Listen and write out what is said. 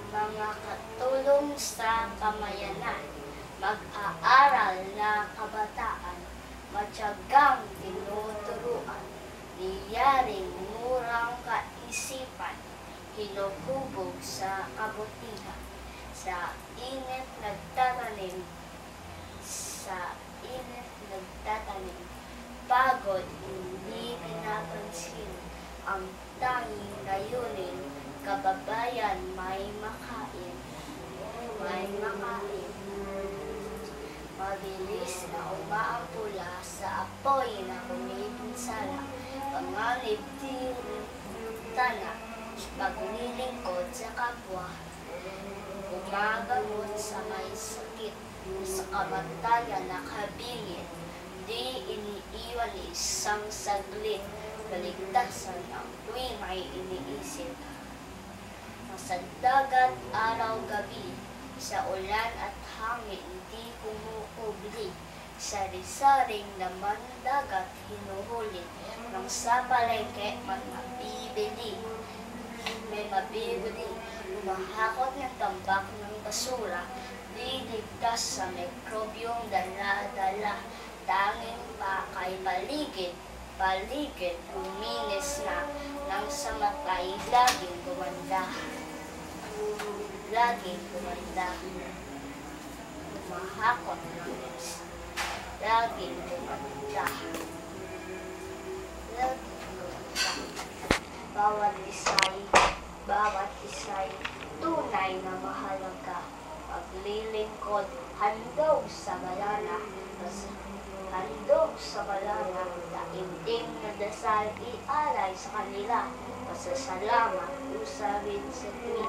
mga katulong sa kamayanan, mag-aaral na kabataan, matyagang tinuturuan, niyaring murang kaisipan, hinuhubog sa kabutihan, sa init nagtatanim, pagod hindi pinapansin, ang tanging layunin, kababayan may makain. Mabilis na umaampula sa apoy na kumipinsala, panganib tana, paglilingkod sa kapwa, gumagamot sa may sakit, sa kamatayan nakabingit, di iniiwan isang saglit, kaligtasan ang tuwing ay iniisip. Sa dagat, araw-gabi, sa ulan at hangin, di kumukubli, sari-saring laman dagat hinuhuli, nang sa palengke may mabibili, umahakot ng tambak ng basura, di ligtas sa mikrobyong dala-dala, tanging pakay paligid, luminis na, nang sa matay laging gumanda. Umahakot ng Diyos, laging gumanda. Bawat isa'y tunay na mahalaga, paglilingkod, handog sa balana, daigdig na dasal, ialay sa kanila, pasasalamat, usapin sa tuwi,